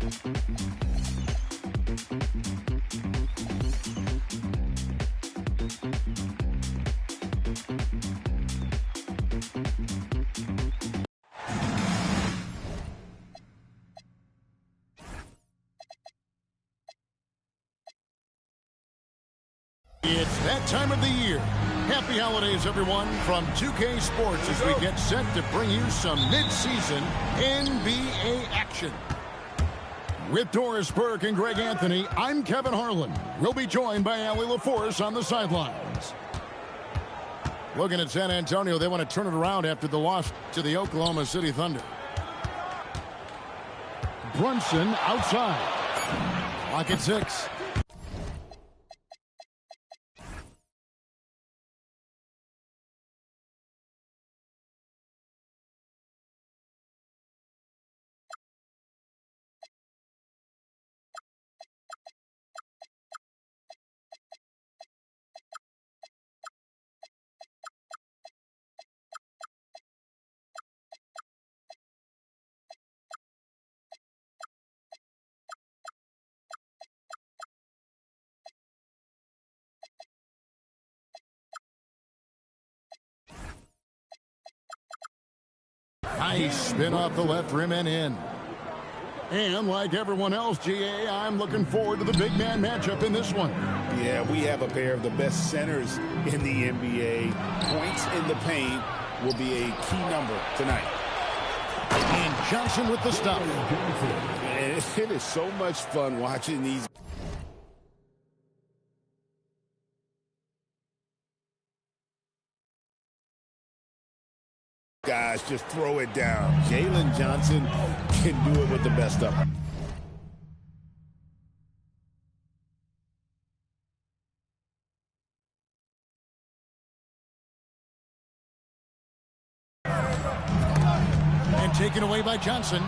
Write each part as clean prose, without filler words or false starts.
It's that time of the year. Happy holidays, everyone, from 2K Sports as we get set to bring you some mid-season NBA action. With Doris Burke and Greg Anthony, I'm Kevin Harlan. We'll be joined by Allie LaForce on the sidelines. Looking at San Antonio, they want to turn it around after the loss to the Oklahoma City Thunder. Brunson outside. Clock at 6. Nice spin off the left rim and in. And like everyone else, GA, I'm looking forward to the big man matchup in this one. Yeah, we have a pair of the best centers in the NBA. Points in the paint will be a key number tonight. And Johnson with the stop. And it is so much fun watching these. Guys, just throw it down. Jalen Johnson can do it with the best of them. And taken away by Johnson.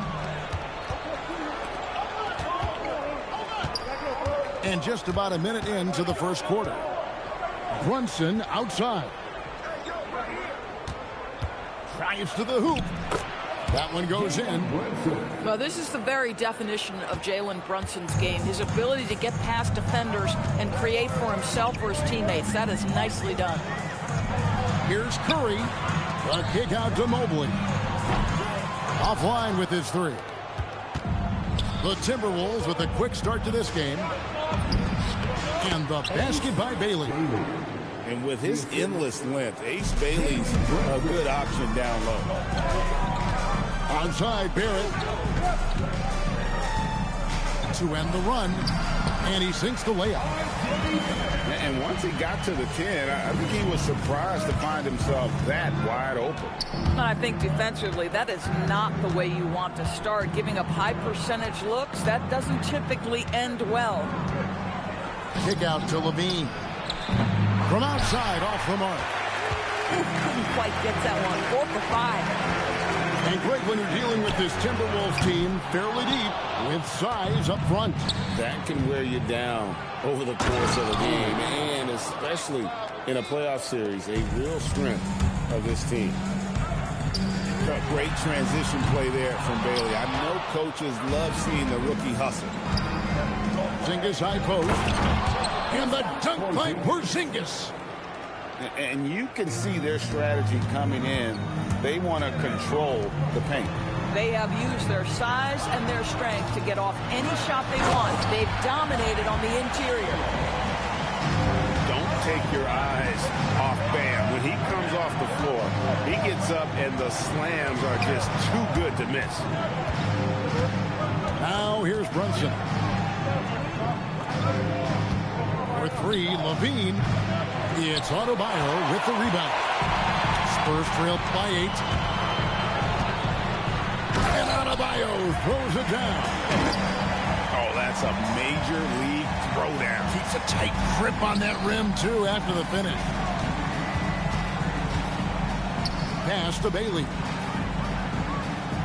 And just about a minute into the first quarter. Brunson outside. Drives to the hoop. That one goes in. Well, this is the very definition of Jalen Brunson's game. His ability to get past defenders and create for himself or his teammates. That is nicely done. Here's Curry. The kick out to Mobley. Offline with his three. The Timberwolves with a quick start to this game. And the basket by Bailey. And with his endless length, Ace Bailey's a good option down low. Onside, Barrett. To end the run. And he sinks the layup. And once he got to the 10, I think he was surprised to find himself that wide open. I think defensively, that is not the way you want to start. Giving up high percentage looks, that doesn't typically end well. Kick out to Levine. From outside, off the mark. Couldn't quite get that one. 4 for 5. And great when you're dealing with this Timberwolves team fairly deep with size up front. That can wear you down over the course of a game, and especially in a playoff series, a real strength of this team. A great transition play there from Bailey. I know coaches love seeing the rookie hustle. Porzingis high post. And the dunk by Porzingis. And you can see their strategy coming in. They want to control the paint. They have used their size and their strength to get off any shot they want. They've dominated on the interior. Don't take your eyes off Bam. When he comes off the floor, he gets up and the slams are just too good to miss. Now here's Brunson. For three, Levine. It's Adebayo with the rebound. Spurs trail by 8. And Adebayo throws it down. Oh, that's a major league throwdown. Keeps a tight grip on that rim, too, after the finish. Pass to Bailey.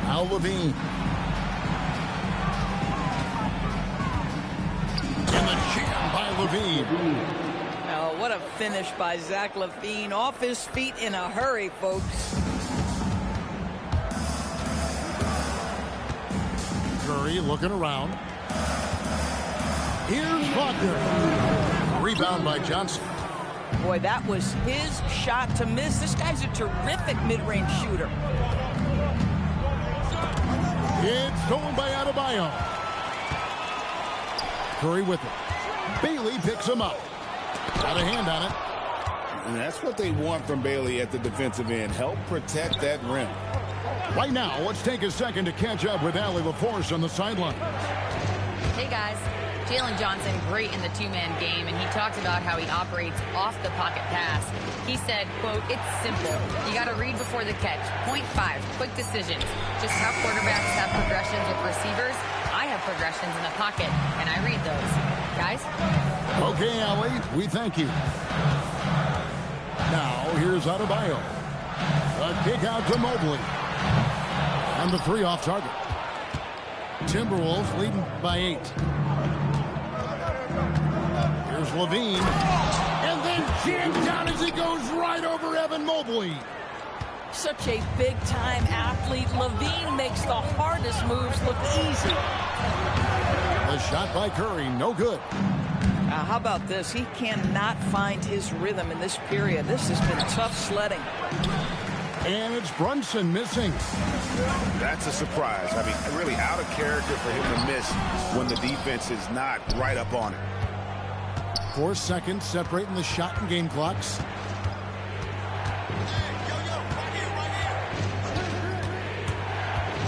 Now Levine. And the jam by Levine. Oh, what a finish by Zach LaVine. Off his feet in a hurry, folks. Curry looking around. Here's Wagner. Rebound by Johnson. Boy, that was his shot to miss. This guy's a terrific mid-range shooter. It's stolen by Adebayo. Curry with it. Bailey picks him up. Got a hand on it. And that's what they want from Bailey at the defensive end. Help protect that rim. Right now, let's take a second to catch up with Allie LaForce on the sideline. Hey, guys. Jalen Johnson, great in the two-man game, and he talked about how he operates off the pocket pass. He said, quote, "It's simple. You got to read before the catch. Point 5, quick decisions. Just how quarterbacks have progressions with receivers, I have progressions in the pocket, and I read those." Guys? Okay, Allie, we thank you. Now, here's Adebayo. A kick out to Mobley. And the 3 off target. Timberwolves leading by 8. Here's Levine. And then jammed down as he goes right over Evan Mobley. Such a big-time athlete. Levine makes the hardest moves look easy. The shot by Curry, no good. How about this? He cannot find his rhythm in this period. This has been tough sledding. And it's Brunson missing. That's a surprise. I mean, really out of character for him to miss when the defense is not right up on it. 4 seconds separating the shot and game clocks.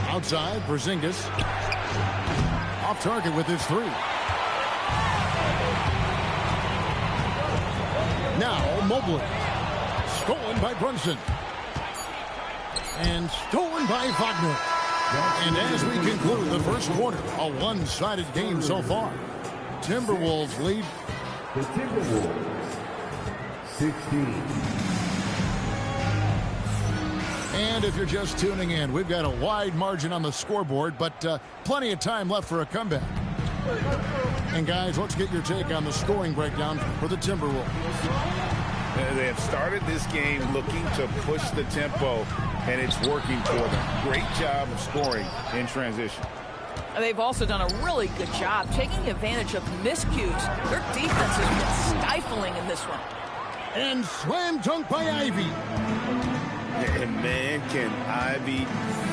Outside, Porzingis. Off target with his 3. Now, Mobley. Stolen by Brunson. And stolen by Wagner. And as we conclude the first quarter, a one-sided game so far. Timberwolves lead. The Timberwolves, 16. And if you're just tuning in, we've got a wide margin on the scoreboard, but plenty of time left for a comeback. And guys, let's get your take on the scoring breakdown for the Timberwolves. They have started this game looking to push the tempo, and it's working for them. Great job of scoring in transition. They've also done a really good job taking advantage of miscues. Their defense has been stifling in this one. And slam dunk by Ivy. And man, can Ivy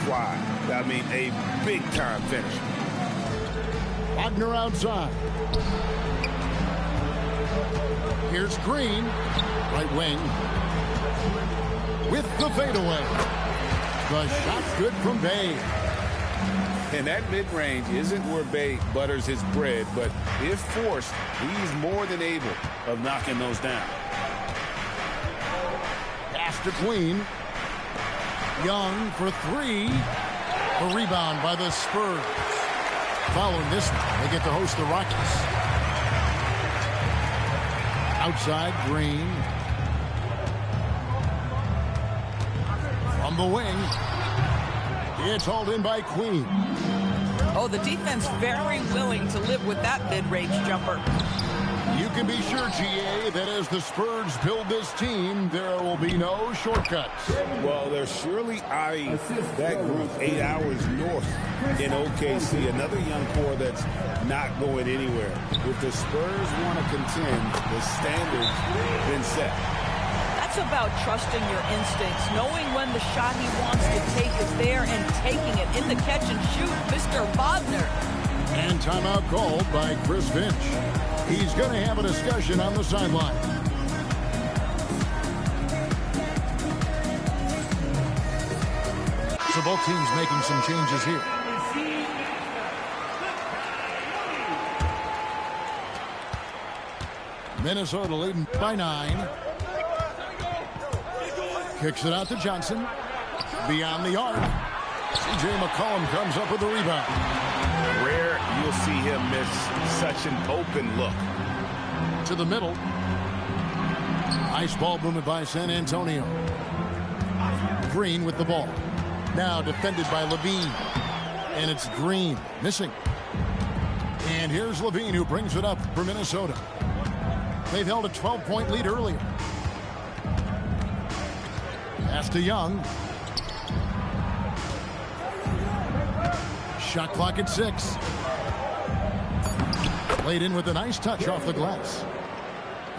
fly. I mean, a big-time finish. Wagner outside. Here's Green. Right wing. With the fadeaway. The shot's good from Bay. And that mid-range isn't where Bay butters his bread, but if forced, he's more than able of knocking those down. Pass to Queen. Young for 3. A rebound by the Spurs. Following this one, they get to host the Rockets. Outside, Green. From the wing. It's hauled in by Queen. Oh, the defense very willing to live with that mid-range jumper. You can be sure, GA, that as the Spurs build this team, there will be no shortcuts. Well, they're surely eyeing that group 8 hours north in OKC. Another young core that's not going anywhere. If the Spurs want to contend, the standard's been set. That's about trusting your instincts, knowing when the shot he wants to take is there and taking it in the catch and shoot, Mr. Wagner. And timeout called by Chris Finch. He's going to have a discussion on the sideline. So both teams making some changes here. Minnesota leading by 9. Kicks it out to Johnson. Beyond the arc. C.J. McCollum comes up with the rebound. Rare you'll see him miss such an open look. To the middle. Nice ball movement by San Antonio. Green with the ball. Now defended by Levine. And it's Green missing. And here's Levine who brings it up for Minnesota. They've held a 12-point lead earlier. Pass to Young. Shot clock at 6. Laid in with a nice touch off the glass.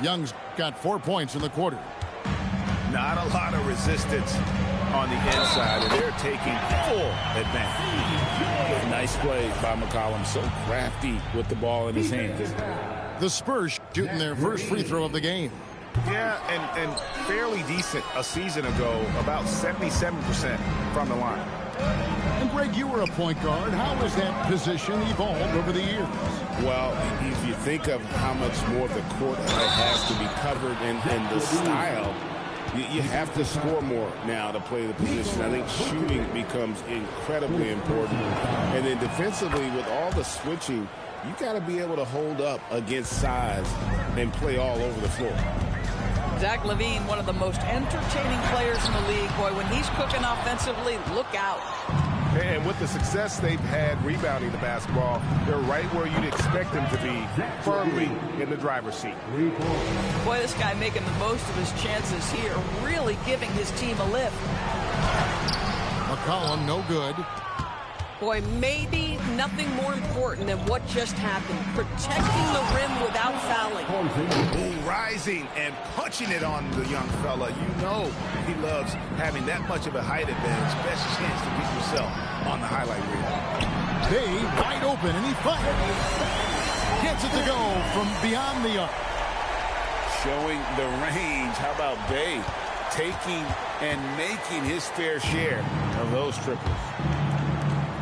Young's got 4 points in the quarter. Not a lot of resistance on the inside, and they're taking full advantage. Nice play by McCollum. So crafty with the ball in his hands. The Spurs shooting their first free throw of the game. Yeah, and fairly decent a season ago, about 77% from the line. And Greg, you were a point guard. How has that position evolved over the years? Well, if you think of how much more of the court has to be covered and the style, you have to score more now to play the position. I think shooting becomes incredibly important. And then defensively, with all the switching, you got to be able to hold up against size and play all over the floor. Zach LaVine, one of the most entertaining players in the league. Boy, when he's cooking offensively, look out. And with the success they've had rebounding the basketball, they're right where you'd expect them to be, firmly in the driver's seat. Boy, this guy making the most of his chances here, really giving his team a lift. McCollum, no good. Boy, maybe nothing more important than what just happened. Protecting the rim without fouling. Ooh, rising and punching it on the young fella. You know he loves having that much of a height advantage. Best chance to beat yourself on the highlight reel. Bay wide open, and he fires. Gets it to go from beyond the arc. Showing the range. How about Bay taking and making his fair share of those triples?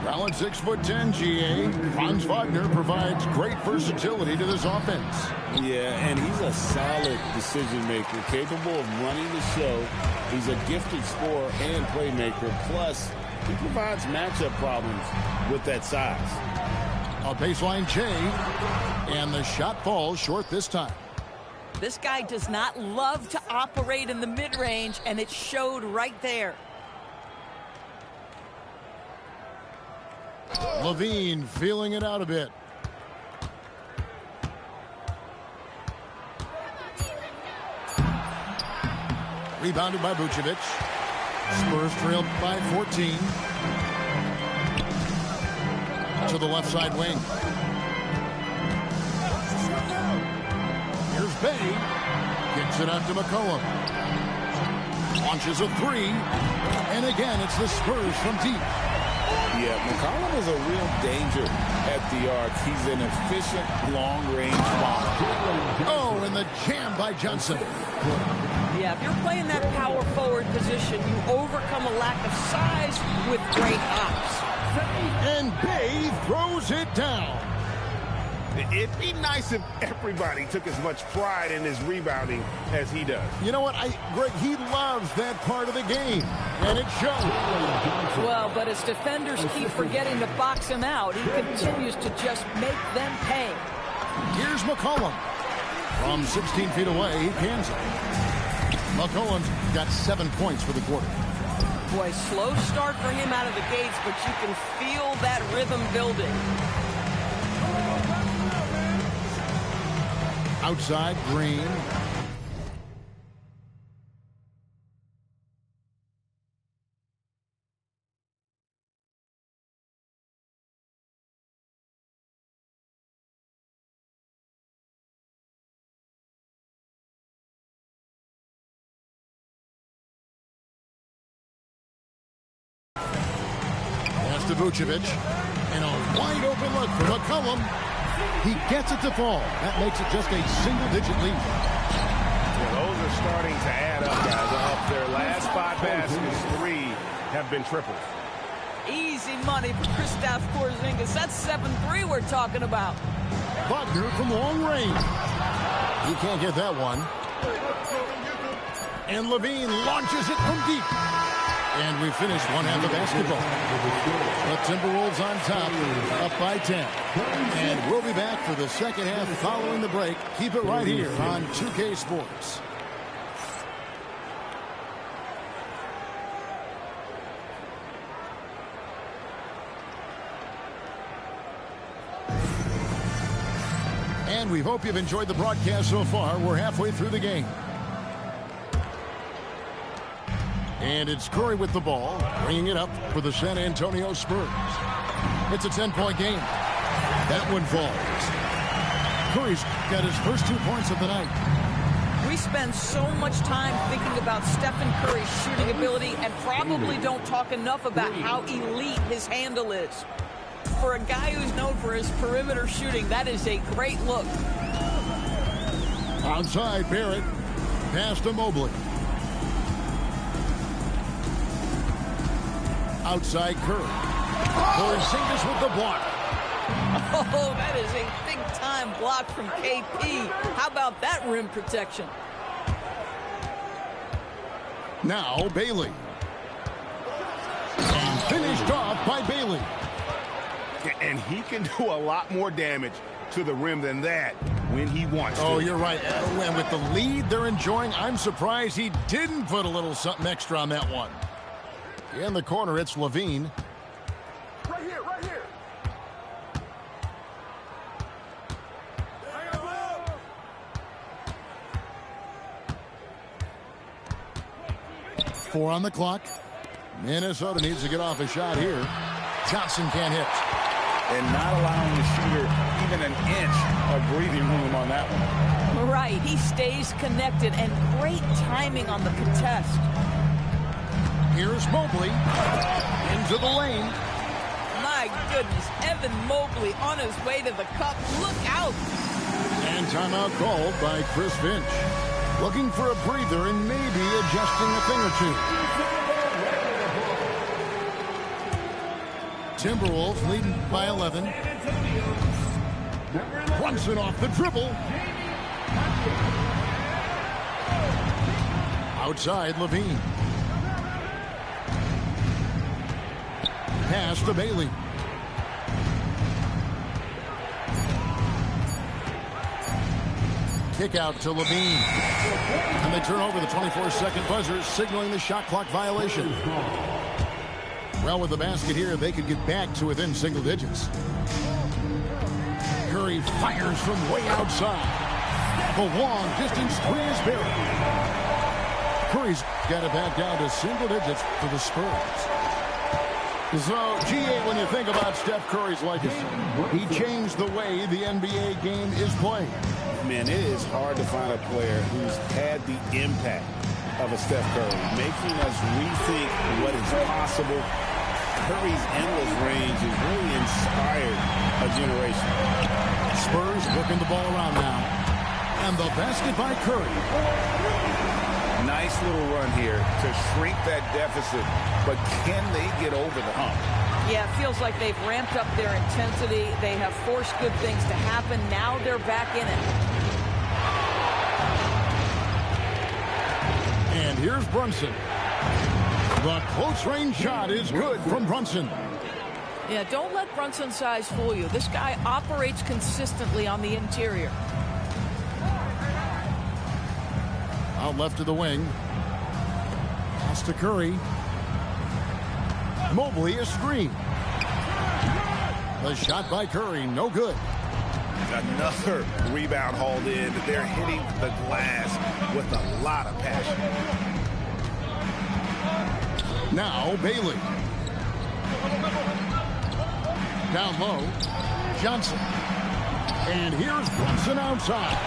Alan 6'10", GA. Franz Wagner provides great versatility to this offense. Yeah, and he's a solid decision maker, capable of running the show. He's a gifted scorer and playmaker. Plus, he provides matchup problems with that size. A baseline J, and the shot falls short this time. This guy does not love to operate in the mid-range, and it showed right there. LaVine feeling it out a bit. Rebounded by Vucevic. Spurs trailed by 14. To the left side wing. Here's Bay. Gets it out to McCollum. Launches a three. And again, it's the Spurs from deep. Yeah, McCollum is a real danger at the arc. He's an efficient long-range bomber. Oh, and the jam by Johnson. Yeah, if you're playing that power forward position, you overcome a lack of size with great hops. And Bay throws it down. It'd be nice if everybody took as much pride in his rebounding as he does. You know what, Greg, he loves that part of the game, and it shows. Well, but as defenders keep forgetting to box him out, he continues to just make them pay. Here's McCollum. From 16 feet away, he cans it. McCollum's got 7 points for the quarter. Boy, slow start for him out of the gates, but you can feel that rhythm building. Outside, Green. Pass to Vucevic. And a wide open look for McCollum. He gets it to fall. That makes it just a single-digit lead. Well, those are starting to add up, guys. Up their last 5 baskets, 3 have been triples. Easy money for Kristaps Porzingis. That's 7-3 we're talking about. Wagner from long range. He can't get that one. And LaVine launches it from deep. And we finished one half of basketball. The Timberwolves on top, up by 10. And we'll be back for the second half following the break. Keep it right here on 2K Sports. And we hope you've enjoyed the broadcast so far. We're halfway through the game. And it's Curry with the ball, bringing it up for the San Antonio Spurs. It's a 10-point game. That one falls. Curry's got his first 2 points of the night. We spend so much time thinking about Stephen Curry's shooting ability and probably don't talk enough about how elite his handle is. For a guy who's known for his perimeter shooting, that is a great look. Outside, Barrett. Pass to Mobley. Outside, Curry. Porzingis with the block. Oh, that is a big-time block from KP. How about that rim protection? Now, Bailey. And finished off by Bailey. And he can do a lot more damage to the rim than that when he wants to. Oh, you're right. And with the lead they're enjoying, I'm surprised he didn't put a little something extra on that one. In the corner, it's Levine. Right here, right here. 4 on the clock. Minnesota needs to get off a shot here. Johnson can't hit. And not allowing the shooter even an inch of breathing room on that one. Right, he stays connected, and great timing on the contest. Here's Mobley into the lane. My goodness, Evan Mobley on his way to the cup. Look out. And timeout called by Chris Finch. Looking for a breather and maybe adjusting a thing or two. Timberwolves leading by 11. Brunson off the dribble. Outside, Levine. Pass to Bailey. Kick out to Levine. And they turn over the 24-second buzzer, signaling the shot clock violation. Well, with the basket here, they could get back to within single digits. Curry fires from way outside. The long distance three is buried. Curry's got it back down to single digits for the Spurs. So, GA, when you think about Steph Curry's legacy, he changed the way the NBA game is played. Man, it is hard to find a player who's had the impact of a Steph Curry, making us rethink what is possible. Curry's endless range has really inspired a generation. Spurs working the ball around now. And the basket by Curry. Nice little run here to shrink that deficit, but can they get over the hump? Yeah, it feels like they've ramped up their intensity. They have forced good things to happen. Now they're back in it. And here's Brunson. The close-range shot is good from Brunson. Yeah, don't let Brunson's size fool you. This guy operates consistently on the interior. Out left to the wing. Pass to Curry. Mobley a screen. The shot by Curry, no good. Another rebound hauled in. They're hitting the glass with a lot of passion. Now Bailey. Down low. Johnson. And here's Brunson outside.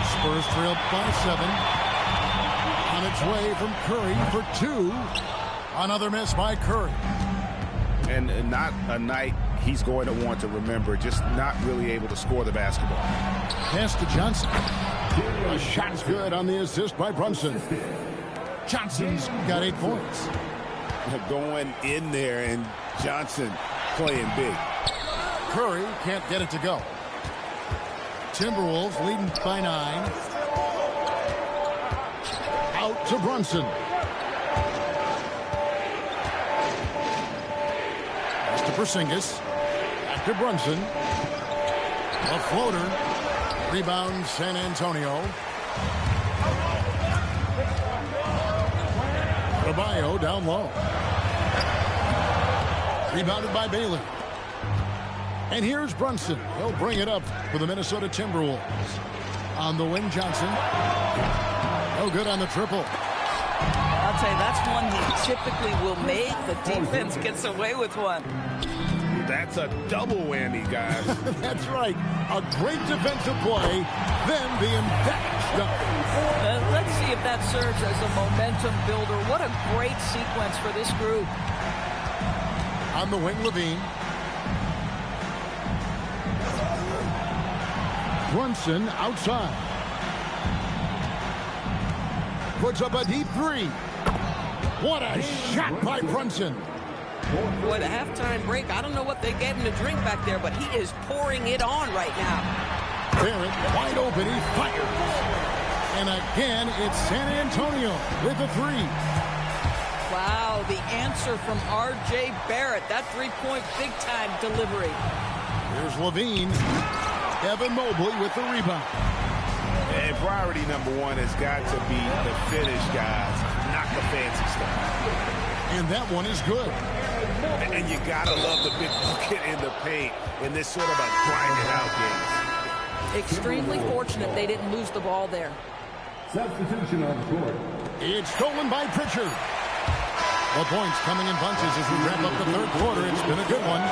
Spurs trail by 7. On its way from Curry for 2. Another miss by Curry. And not a night he's going to want to remember, just not really able to score the basketball. Pass to Johnson. A shot's good on the assist by Brunson. Johnson's got 8 points. Going in there, and Johnson playing big. Curry can't get it to go. Timberwolves leading by 9. Out to Brunson. Pass to Porzingis. Back to Brunson. A floater. Rebound San Antonio. Adebayo down low. Rebounded by Bailey. And here's Brunson. He'll bring it up for the Minnesota Timberwolves. On the wing, Johnson. No good on the triple. Jonte, that's one he typically will make. The defense gets away with one. That's a double whammy, guys. That's right. A great defensive play, then the emphatic stop. Let's see if that serves as a momentum builder. What a great sequence for this group. On the wing, Levine. Brunson outside. Puts up a deep three. What a shot by Brunson. Boy, the halftime break, I don't know what they gave him to drink back there, but he is pouring it on right now. Barrett wide open, he fires. And again, it's San Antonio with a three. Wow, the answer from R.J. Barrett. That three-point big-time delivery. Here's Levine. Evan Mobley with the rebound. And priority number one has got to be the finish, guys, not the fancy stuff. And that one is good. And you got to love the big bucket in the paint in this sort of a grind-it-out game. Extremely fortunate they didn't lose the ball there. Substitution on the court. It's stolen by Pritchard. The points coming in bunches as we wrap up the third quarter. It's been a good one.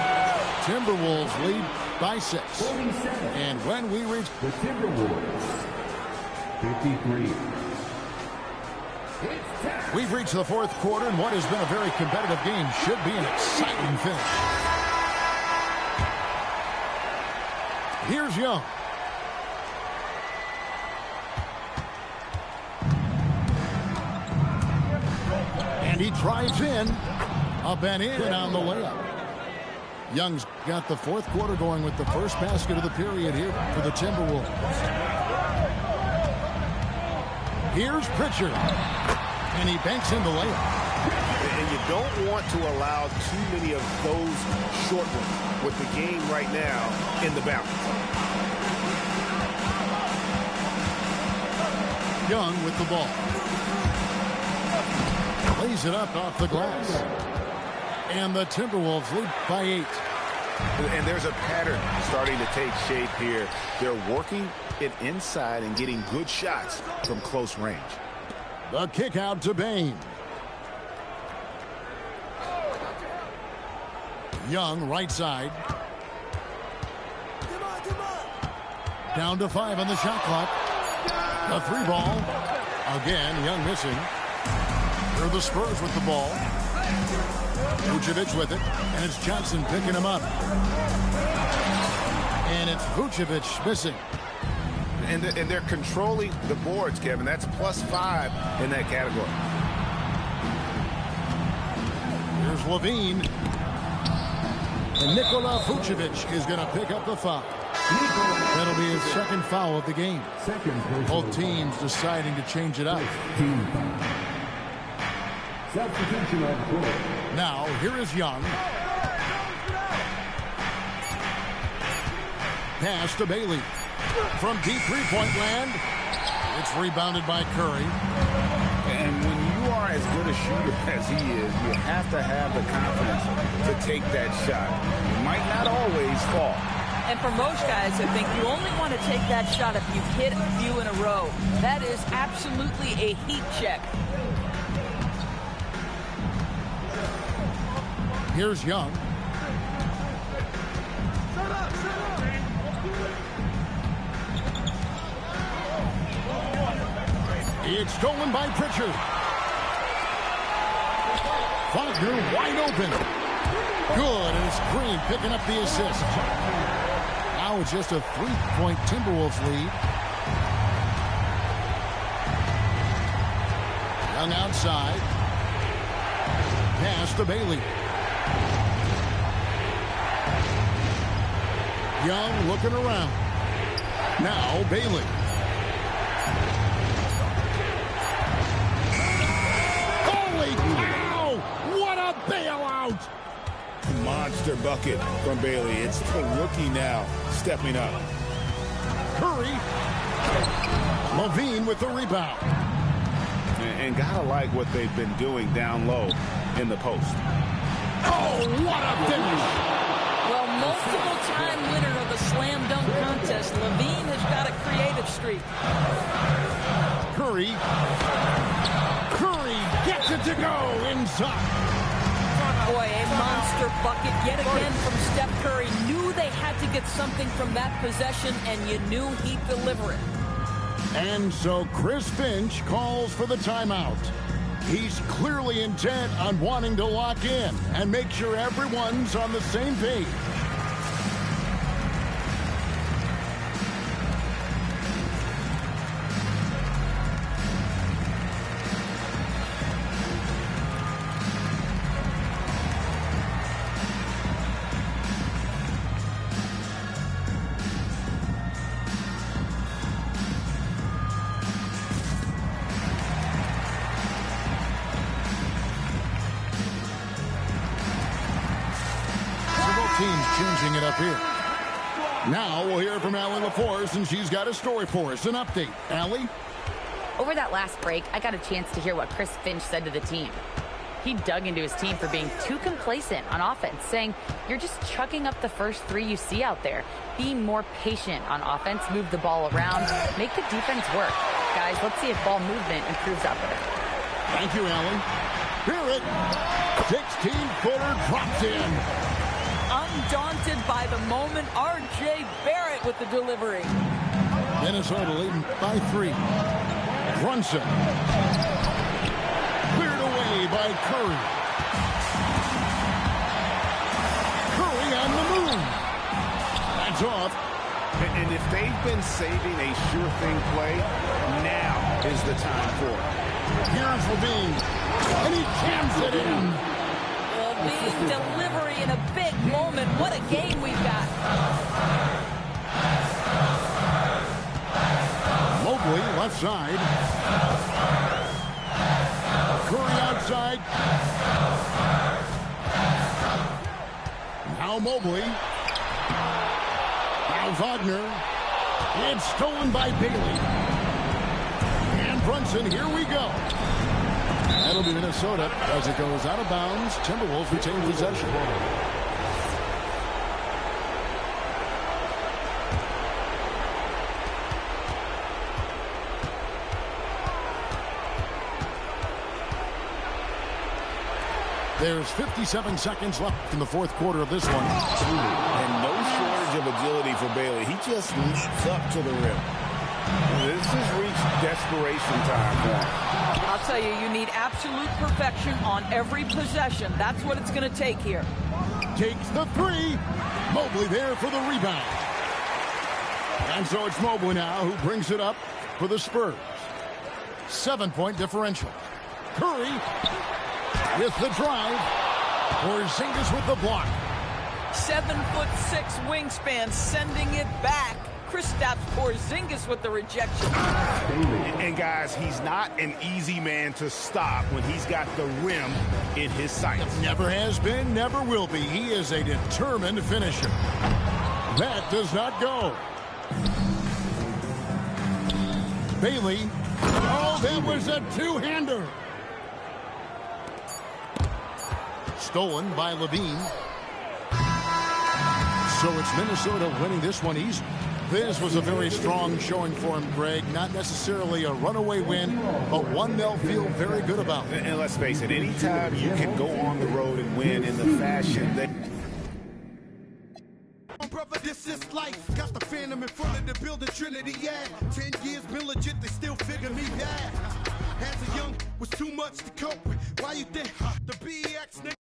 Timberwolves lead by 6. And when we reach the Timberwolves, 53. We've reached the fourth quarter, and what has been a very competitive game should be an exciting finish. Here's Young. And he drives in. Up and in on the layup. Young's got the fourth quarter going with the first basket of the period here for the Timberwolves. Here's Pritchard. And he banks in the layup. And you don't want to allow too many of those short ones with the game right now in the balance. Young with the ball. Lays it up off the glass. And the Timberwolves lead by 8. And there's a pattern starting to take shape here. They're working it inside and getting good shots from close range. The kick out to Bain. Young right side. Down to 5 on the shot clock. The 3 ball. Again, Young missing. Here are the Spurs with the ball. Vucevic with it. And it's Johnson picking him up. And it's Vucevic missing. And they're controlling the boards, Kevin. That's +5 in that category. Here's Levine. And Nikola Vucevic is going to pick up the foul. That'll be his second foul of the game. Both teams deciding to change it up. Substitution on the court. Now, here is Young. Pass to Bailey. From deep three-point land. It's rebounded by Curry. And when you are as good a shooter as he is, you have to have the confidence to take that shot. It might not always fall. And for most guys, I think you only want to take that shot if you've hit a few in a row. That is absolutely a heat check. Here's Young. It's stolen by Pritchard. Wagner wide open. Good, and it's Green picking up the assist. Now it's just a 3-point Timberwolves lead. Young outside. Pass to Bailey. Young looking around. Now Bailey. Holy cow! What a bailout! Monster bucket from Bailey. It's the rookie now stepping up. Curry. Levine with the rebound. And gotta like what they've been doing down low in the post. Oh, what a finish! Well, multiple-time winner of the slam dunk contest, Levine has got a creative streak. Curry. Curry gets it to go inside. Boy, a monster bucket yet again from Steph Curry. Knew they had to get something from that possession, and you knew he'd deliver it. And so Chris Finch calls for the timeout. He's clearly intent on wanting to lock in and make sure everyone's on the same page. Teams changing it up here. Now we'll hear from Allie LaForce, and she's got a story for us. An update. Allie? Over that last break, I got a chance to hear what Chris Finch said to the team. He dug into his team for being too complacent on offense, saying, "You're just chucking up the first three you see out there. Be more patient on offense, move the ball around, make the defense work." Guys, let's see if ball movement improves out there. Thank you, Allie. Hear it. 16-footer drops in. Undaunted by the moment, R.J. Barrett with the delivery. Minnesota leading by 3. Brunson. Cleared away by Curry. Curry on the move. That's off. And if they've been saving a sure thing play, now is the time for it. Here's Levine. And he jams it in. Levine delivery in a big moment. What a game we've got. Mobley left side. Curry outside. Now Mobley. Now Wagner. It's stolen by Bailey. And Brunson, here we go. That'll be Minnesota as it goes out of bounds. Timberwolves retain possession. There's 57 seconds left in the fourth quarter of this one. And no shortage of agility for Bailey. He just leaps up to the rim. This has reached desperation time for him. I'll tell you, you need absolute perfection on every possession. That's what it's going to take here. Takes the 3. Mobley there for the rebound. And so it's Mobley now who brings it up for the Spurs. 7-point differential. Curry with the drive. Porzingis with the block. 7'6" wingspan, sending it back. Kristaps Porzingis with the rejection. And guys, he's not an easy man to stop when he's got the rim in his sights. Never has been, never will be. He is a determined finisher. That does not go. Bailey. Oh, that was a two-hander. Stolen by Levine. So it's Minnesota winning this one easy. This was a very strong showing for him, Greg. Not necessarily a runaway win, but one they'll feel very good about. And let's face it, anytime you can go on the road and win in the fashion that... Brother, this is life. Got the phantom in front of the building, Trinity, yeah. 10 years been legit, they still figure me bad. As a young, was too much to cope with. Why you think the BX nigga?